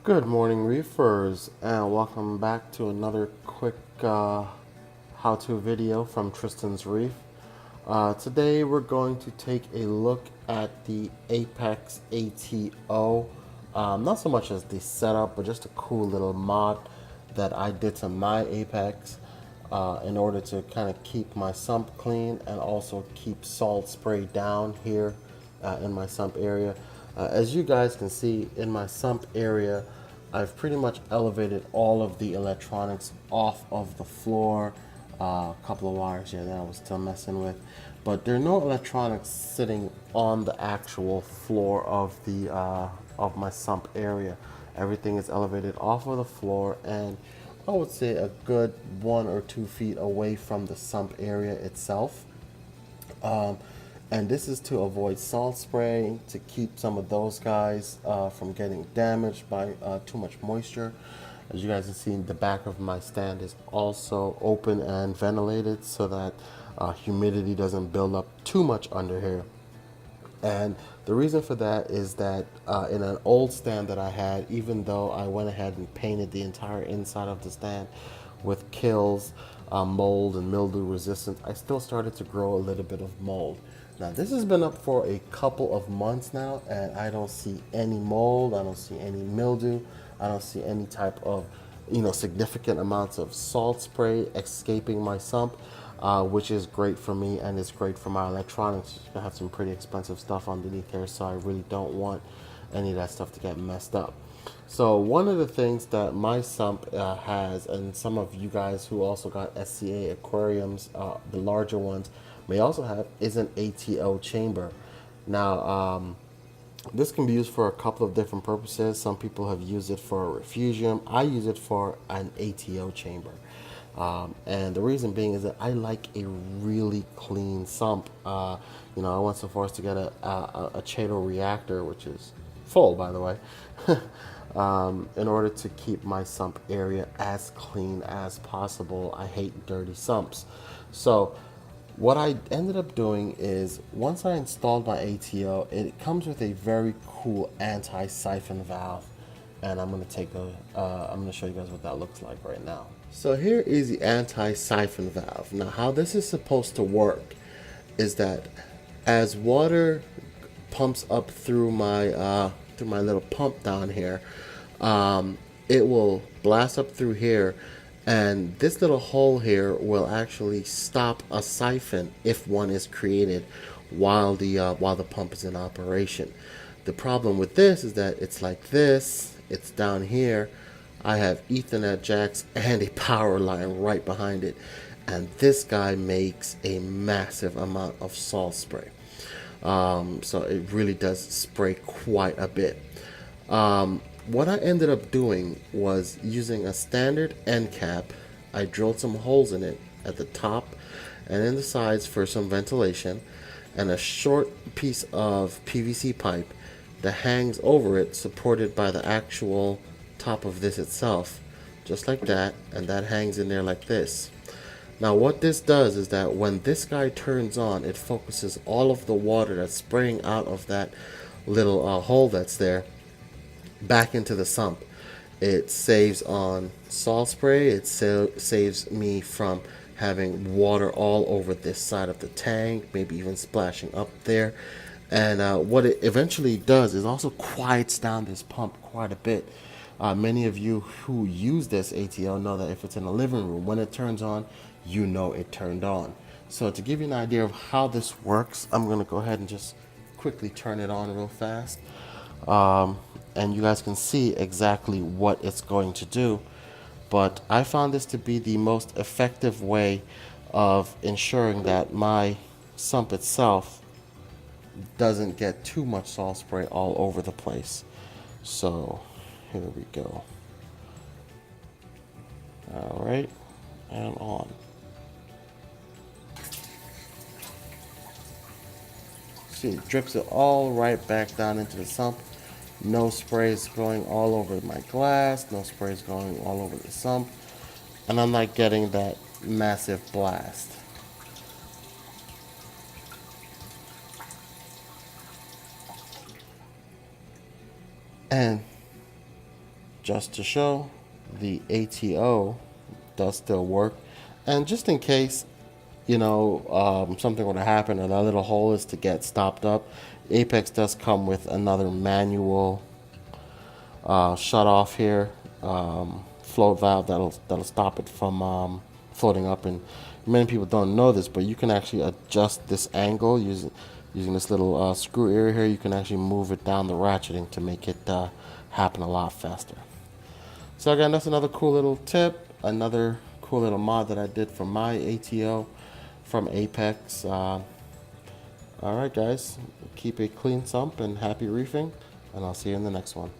Good morning, reefers, and welcome back to another quick how-to video from Tristan's Reef. Today we're going to take a look at the Apex ATO. Not so much as the setup, but just a cool little mod that I did to my Apex in order to kind of keep my sump clean and also keep salt spray down here in my sump area. As you guys can see in my sump area, I've pretty much elevated all of the electronics off of the floor. A couple of wires here that I was still messing with, but there are no electronics sitting on the actual floor of the of my sump area. Everything is elevated off of the floor, and I would say a good 1 or 2 feet away from the sump area itself. And this is to avoid salt spray, to keep some of those guys from getting damaged by too much moisture. As you guys can see, the back of my stand is also open and ventilated so that humidity doesn't build up too much under here. And the reason for that is that in an old stand that I had, even though I went ahead and painted the entire inside of the stand with kills, mold and mildew resistant, I still started to grow a little bit of mold. Now this has been up for a couple of months now, and I don't see any mold, I don't see any mildew, I don't see any type of significant amounts of salt spray escaping my sump, which is great for me and it's great for my electronics. I have some pretty expensive stuff underneath there, so I really don't want any of that stuff to get messed up. So one of the things that my sump has, and some of you guys who also got SCA aquariums, the larger ones, may also have, is an ATO chamber. Now, this can be used for a couple of different purposes. Some people have used it for a refugium. I use it for an ATO chamber. And the reason being is that I like a really clean sump. I went so far as to get a Chato reactor, which is full, by the way, in order to keep my sump area as clean as possible. I hate dirty sumps. So what I ended up doing is, once I installed my ATO, it comes with a very cool anti-siphon valve, and I'm gonna show you guys what that looks like right now. So here is the anti-siphon valve. Now, how this is supposed to work is that as water pumps up through my little pump down here, it will blast up through here, and this little hole here will actually stop a siphon if one is created while the pump is in operation. The problem with this is that it's like this. It's down here. I have Ethernet jacks and a power line right behind it, and this guy makes a massive amount of salt spray. So it really does spray quite a bit. What I ended up doing was using a standard end cap. I drilled some holes in it at the top and in the sides for some ventilation, and a short piece of PVC pipe that hangs over it, supported by the actual top of this itself, just like that, and that hangs in there like this. Now what this does is that when this guy turns on, it focuses all of the water that's spraying out of that little hole that's there back into the sump. It saves on salt spray. It saves me from having water all over this side of the tank, maybe even splashing up there. And what it eventually does is also quiets down this pump quite a bit. Many of you who use this ATO know that if it's in a living room, when it turns on, you know it turned on. So to give you an idea of how this works, I'm going to go ahead and just quickly turn it on real fast. And you guys can see exactly what it's going to do. But I found this to be the most effective way of ensuring that my sump itself doesn't get too much salt spray all over the place. So here we go. All right, and on. See, it drips it all right back down into the sump. No sprays going all over my glass, no sprays going all over the sump, and I'm not getting that massive blast. And just to show, the ATO does still work. And just in case, something would have happened and that little hole is to get stopped up, Apex does come with another manual shut off here, float valve that'll stop it from floating up. And many people don't know this, but you can actually adjust this angle using this little screw area here. You can actually move it down the ratcheting to make it happen a lot faster. So again, that's another cool little tip, another cool little mod that I did for my ATO from Apex. Alright guys, keep a clean sump and happy reefing, and I'll see you in the next one.